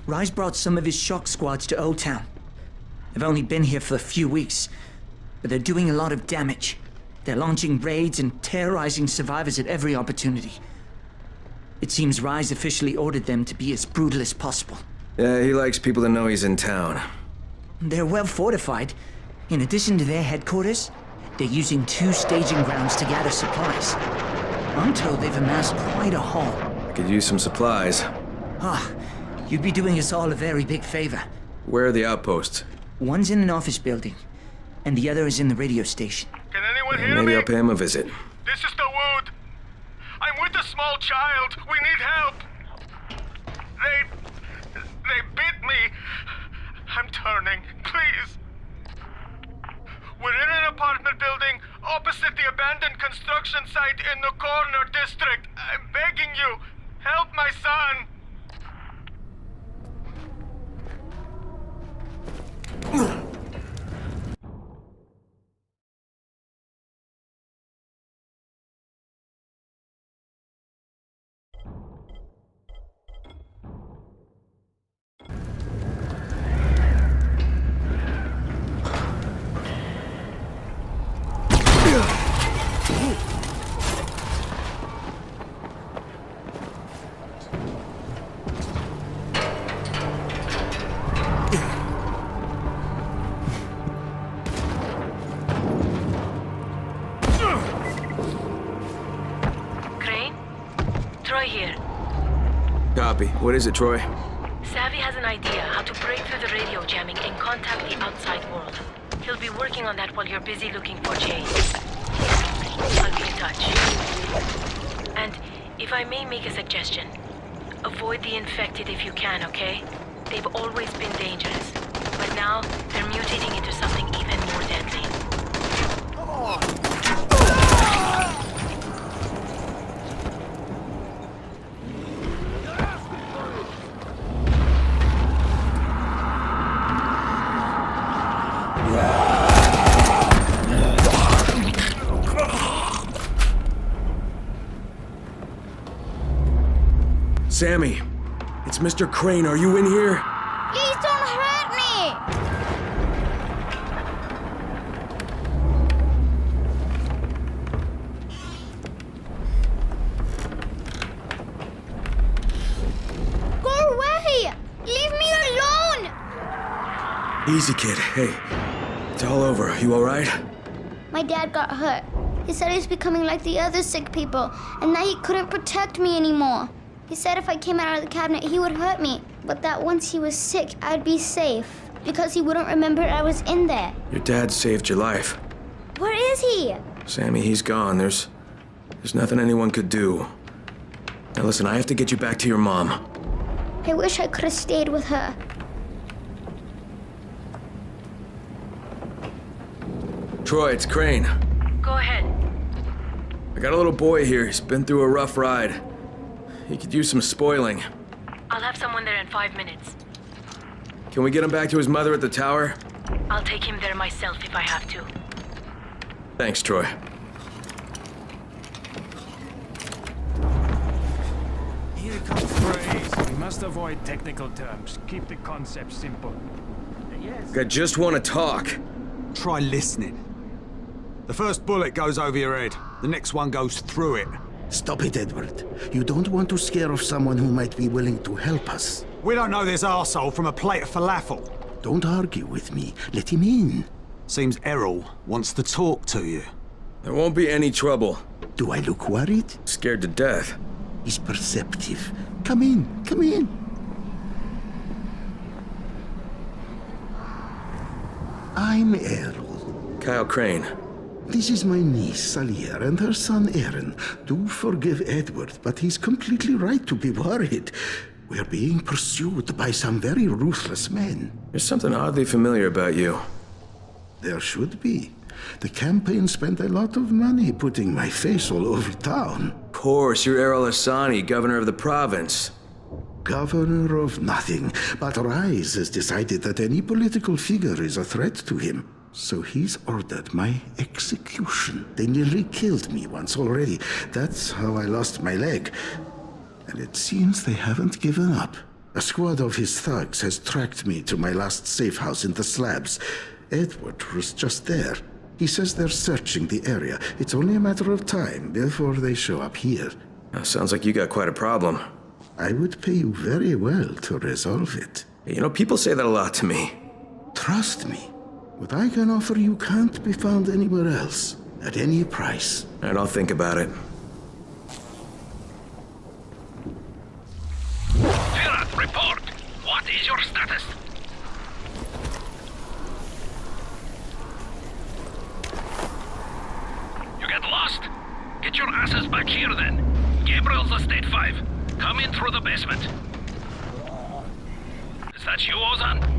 Rise brought some of his shock squads to Old Town. They've only been here for a few weeks, but they're doing a lot of damage. They're launching raids and terrorizing survivors at every opportunity. It seems Rise officially ordered them to be as brutal as possible. Yeah, he likes people to know he's in town. They're well fortified. In addition to their headquarters, they're using 2 staging grounds to gather supplies. I'm told they've amassed quite a haul. Could use some supplies. You'd be doing us all a very big favor. Where are the outposts? One's in an office building, and the other is in the radio station. Can anyone hear me? Maybe I'll pay him a visit. This is Dawood. I'm with a small child. We need help. They bit me. I'm turning. Please. We're in an apartment building opposite the abandoned construction site in the corner district. I'm begging you. Help my son. Copy. What is it, Troy? Savvy has an idea how to break through the radio jamming and contact the outside world. He'll be working on that while you're busy looking for Jane. I'll be in touch. And if I may make a suggestion, avoid the infected if you can, okay? They've always been dangerous, but now they're mutating into something even more deadly. Sammy, it's Mr. Crane. Are you in here? Please don't hurt me! Go away! Leave me alone! Easy, kid. Hey, it's all over. You all right? My dad got hurt. He said he's becoming like the other sick people, and that he couldn't protect me anymore. He said if I came out of the cabinet, he would hurt me, but that once he was sick, I'd be safe, because he wouldn't remember I was in there. Your dad saved your life. Where is he? Sammy, he's gone. There's nothing anyone could do. Now listen, I have to get you back to your mom. I wish I could have stayed with her. Troy, it's Crane. Go ahead. I got a little boy here. He's been through a rough ride. He could use some spoiling. I'll have someone there in 5 minutes. Can we get him back to his mother at the tower? I'll take him there myself if I have to. Thanks, Troy. Here comes Phrase. We must avoid technical terms. Keep the concept simple. I just want to talk. Try listening. The first bullet goes over your head. The next one goes through it. Stop it, Edward. You don't want to scare off someone who might be willing to help us. We don't know this arsehole from a plate of falafel. Don't argue with me. Let him in. Seems Errol wants to talk to you. There won't be any trouble. Do I look worried? Scared to death. He's perceptive. Come in. Come in. I'm Errol. Kyle Crane. This is my niece, Salia, and her son, Aaron. Do forgive Edward, but he's completely right to be worried. We're being pursued by some very ruthless men. There's something oddly familiar about you. There should be. The campaign spent a lot of money putting my face all over town. Of course, you're Errol Hassani, governor of the province. Governor of nothing, but Rise has decided that any political figure is a threat to him. So he's ordered my execution. They nearly killed me once already. That's how I lost my leg. And it seems they haven't given up. A squad of his thugs has tracked me to my last safe house in the slabs. Edward was just there. He says they're searching the area. It's only a matter of time before they show up here. Sounds like you got quite a problem. I would pay you very well to resolve it. You know, people say that a lot to me. Trust me. What I can offer you can't be found anywhere else, at any price. And I'll think about it. Virat, report! What is your status? You get lost? Get your asses back here then. Gabriel's Estate 5. Come in through the basement. Is that you, Ozan?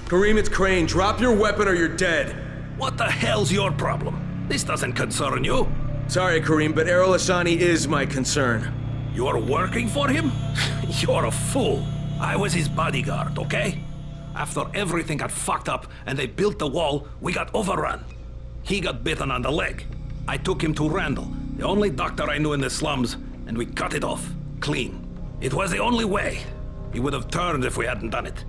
Kareem, it's Crane. Drop your weapon or you're dead. What the hell's your problem? This doesn't concern you. Sorry, Kareem, but Errol Hassani is my concern. You're working for him? You're a fool. I was his bodyguard, okay? After everything got fucked up and they built the wall, we got overrun. He got bitten on the leg. I took him to Randall, the only doctor I knew in the slums, and we cut it off. Clean. It was the only way. He would have turned if we hadn't done it.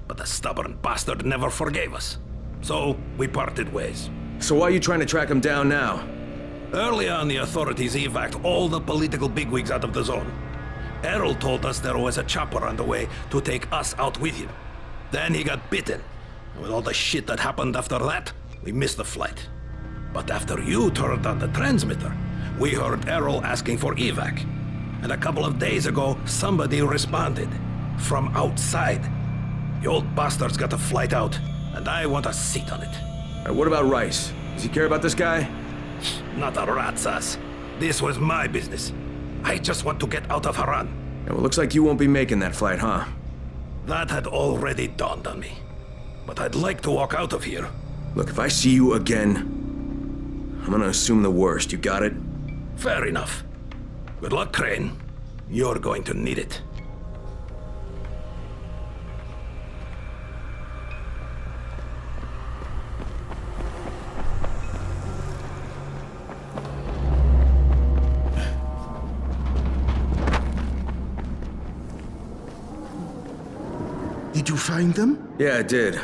But the stubborn bastard never forgave us. So, we parted ways. So why are you trying to track him down now? Early on, the authorities evacuated all the political bigwigs out of the zone. Errol told us there was a chopper on the way to take us out with him. Then he got bitten. And with all the shit that happened after that, we missed the flight. But after you turned on the transmitter, we heard Errol asking for evac. And a couple of days ago, somebody responded. From outside. The old bastard's got a flight out, and I want a seat on it. What about Rice? Does he care about this guy? Not a rat's ass. This was my business. I just want to get out of Haran. Yeah, well, looks like you won't be making that flight, huh? That had already dawned on me. But I'd like to walk out of here. Look, if I see you again, I'm gonna assume the worst. You got it? Fair enough. Good luck, Crane. You're going to need it. Did you find them? Yeah, I did.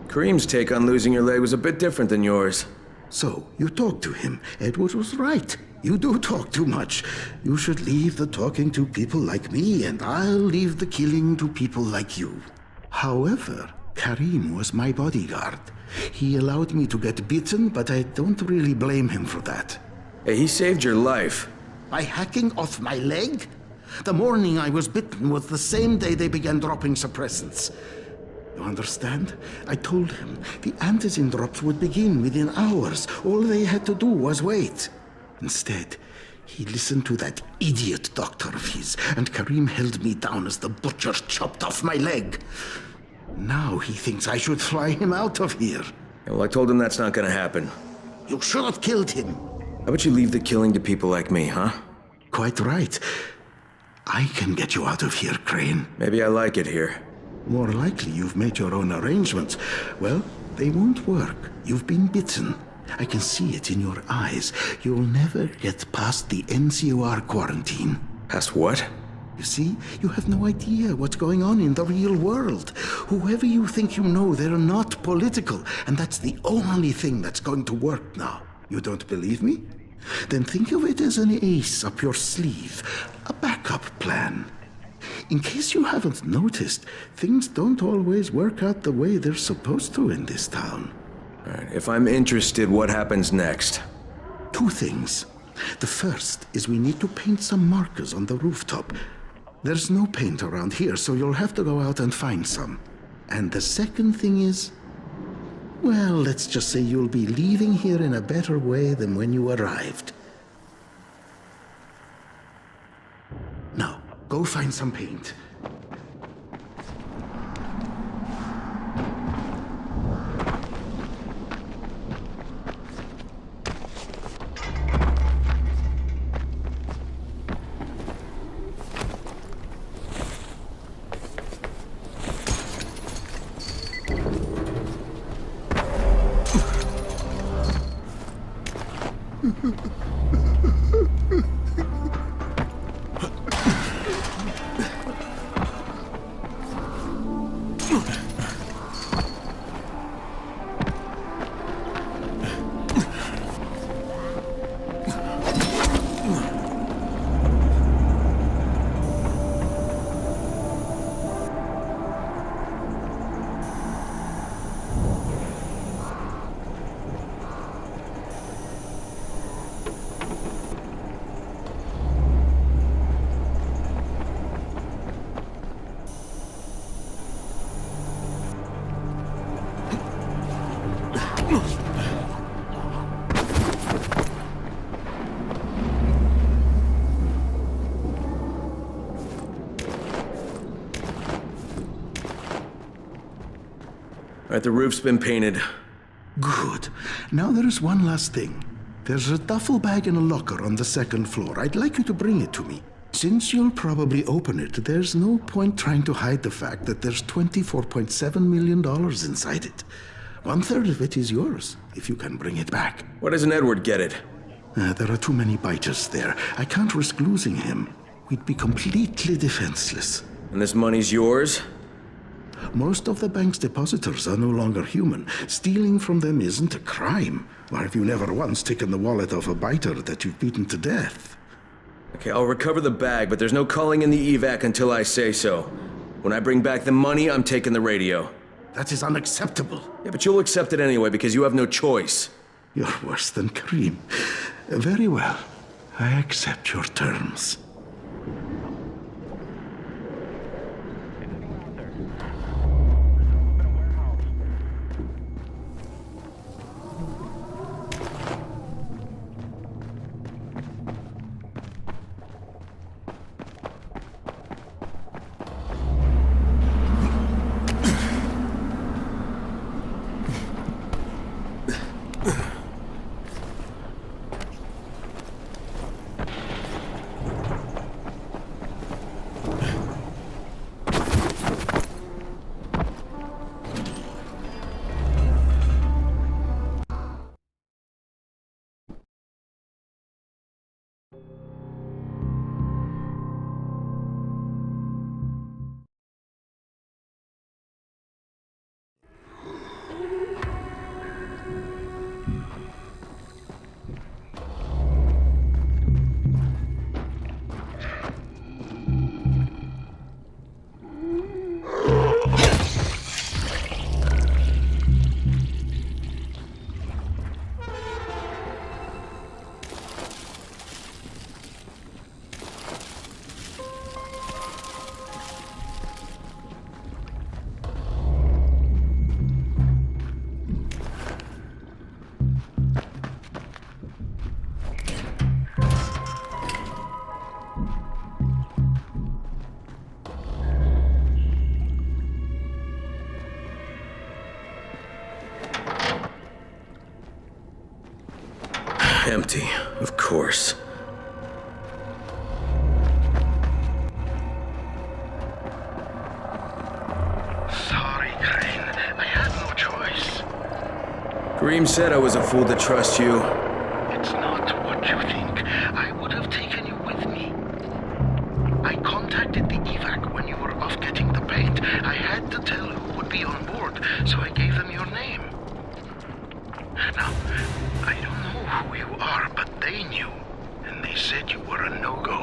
Kareem's take on losing your leg was a bit different than yours. So, you talked to him. Edward was right. You do talk too much. You should leave the talking to people like me, and I'll leave the killing to people like you. However, Kareem was my bodyguard. He allowed me to get bitten, but I don't really blame him for that. Hey, he saved your life. By hacking off my leg? The morning I was bitten was the same day they began dropping suppressants. You understand? I told him the antizin drops would begin within hours. All they had to do was wait. Instead, he listened to that idiot doctor of his, and Kareem held me down as the butcher chopped off my leg. Now he thinks I should fly him out of here. Yeah, well, I told him that's not gonna happen. You should have killed him. How about you leave the killing to people like me, huh? Quite right. I can get you out of here, Crane. Maybe I like it here. More likely you've made your own arrangements. Well, they won't work. You've been bitten. I can see it in your eyes. You'll never get past the NCOR quarantine. Past what? You see, you have no idea what's going on in the real world. Whoever you think you know, they're not political. And that's the only thing that's going to work now. You don't believe me? Then think of it as an ace up your sleeve. A backup plan. In case you haven't noticed, things don't always work out the way they're supposed to in this town. All right, if I'm interested, what happens next? two things. The first is we need to paint some markers on the rooftop. There's no paint around here, so you'll have to go out and find some. And the second thing is, well, let's just say you'll be leaving here in a better way than when you arrived. Now, go find some paint. All right, the roof's been painted. Good. Now there is one last thing. There's a duffel bag in a locker on the second floor. I'd like you to bring it to me. Since you'll probably open it, there's no point trying to hide the fact that there's $24.7 million inside it. 1/3 of it is yours, if you can bring it back. Why doesn't Edward get it? There are too many biters there. I can't risk losing him. We'd be completely defenseless. And this money's yours? Most of the bank's depositors are no longer human. Stealing from them isn't a crime. Or have you never once taken the wallet of a biter that you've beaten to death? Okay, I'll recover the bag, but there's no calling in the evac until I say so. When I bring back the money, I'm taking the radio. That is unacceptable. Yeah, but you'll accept it anyway because you have no choice. You're worse than Kareem. Very well. I accept your terms. Empty, of course. Sorry, Crane. I had no choice. Kareem said I was a fool to trust you. It's not what you think. I would have taken you with me. I contacted the evac when you were off getting the paint. I had to tell who would be on board, so I gave them your name. Now, I don't know who you are, but they knew, and they said you were a no-go.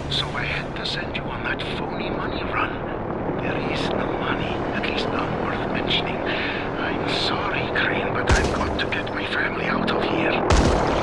So I had to send you on that phony money run. There is no money, at least none worth mentioning. I'm sorry, Crane, but I've got to get my family out of here.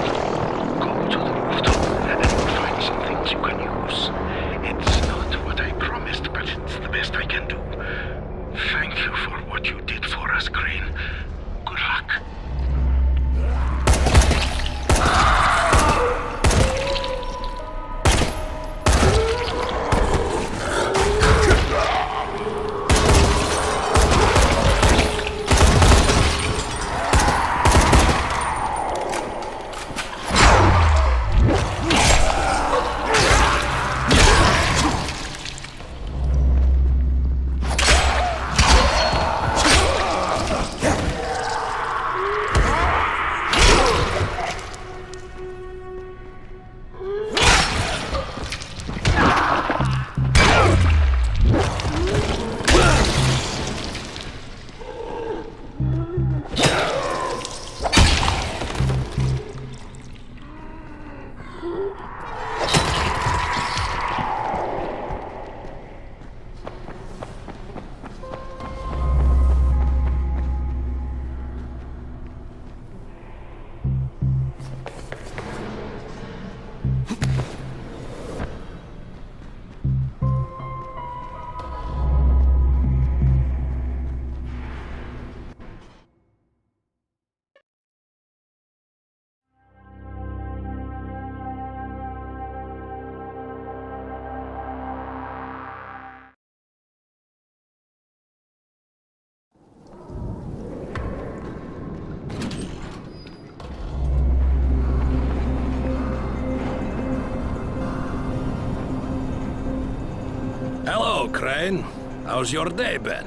Crane. How's your day been?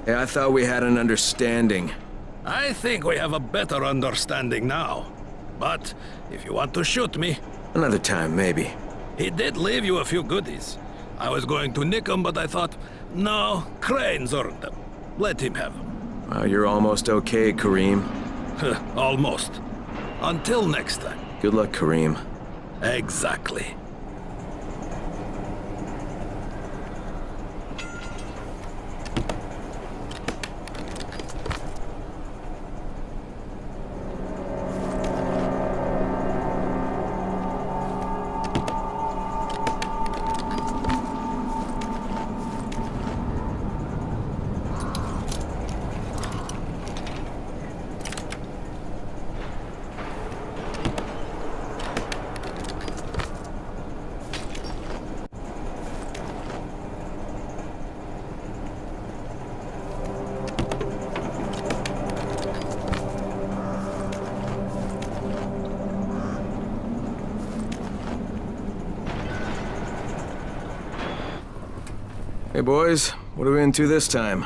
Hey, I thought we had an understanding. I think we have a better understanding now. But if you want to shoot me... Another time, maybe. He did leave you a few goodies. I was going to nick them, but I thought, no, Crane's earned them. Let him have them. Well, you're almost okay, Kareem. Almost. Until next time. Good luck, Kareem. Exactly. Hey, boys. What are we into this time?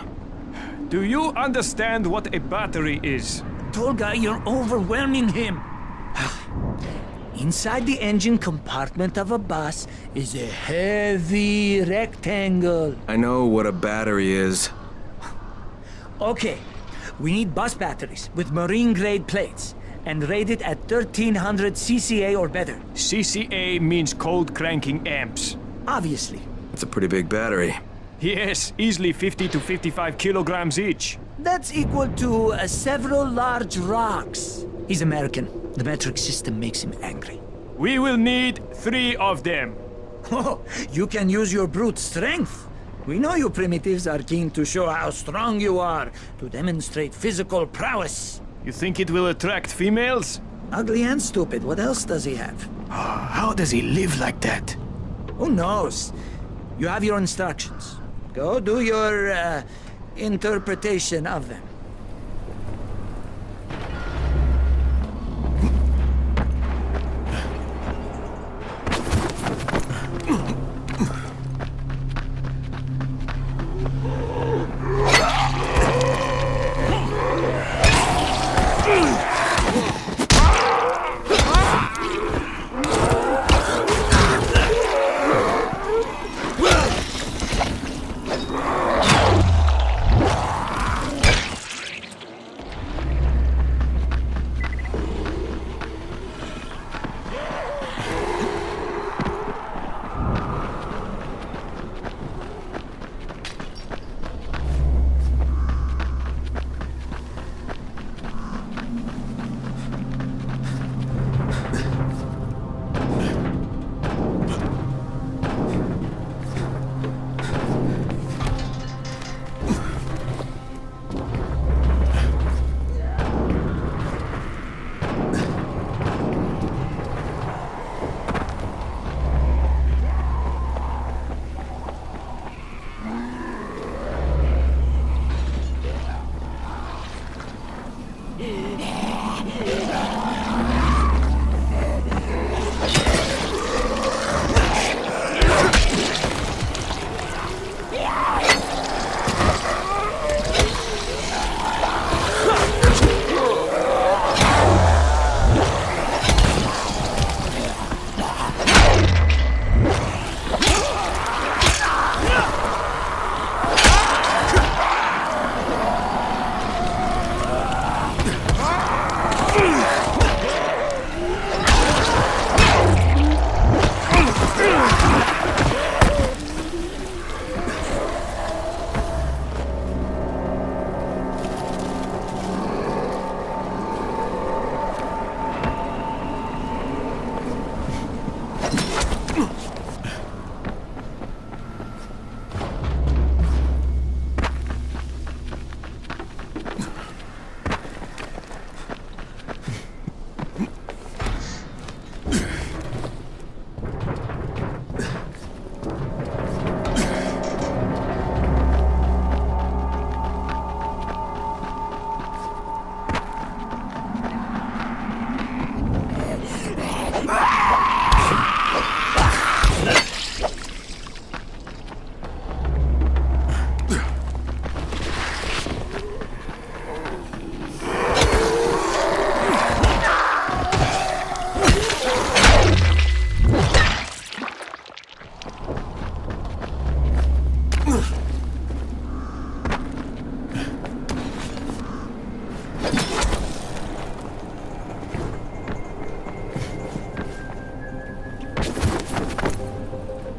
Do you understand what a battery is? Tall guy, you're overwhelming him. Inside the engine compartment of a bus is a heavy rectangle. I know what a battery is. Okay, we need bus batteries with marine-grade plates and rated at 1300 CCA or better. CCA means cold cranking amps. Obviously. It's a pretty big battery. Yes, easily 50 to 55 kilograms each. That's equal to several large rocks. He's American. The metric system makes him angry. We will need 3 of them. Oh, you can use your brute strength. We know you primitives are keen to show how strong you are, to demonstrate physical prowess. You think it will attract females? Ugly and stupid. What else does he have? How does he live like that? Who knows? You have your instructions. Go do your, interpretation of them.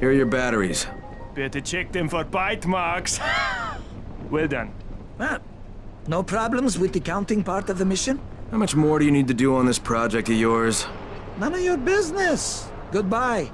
Here are your batteries. Better check them for bite marks. Well done. Ah, no problems with the counting part of the mission? How much more do you need to do on this project of yours? None of your business. Goodbye.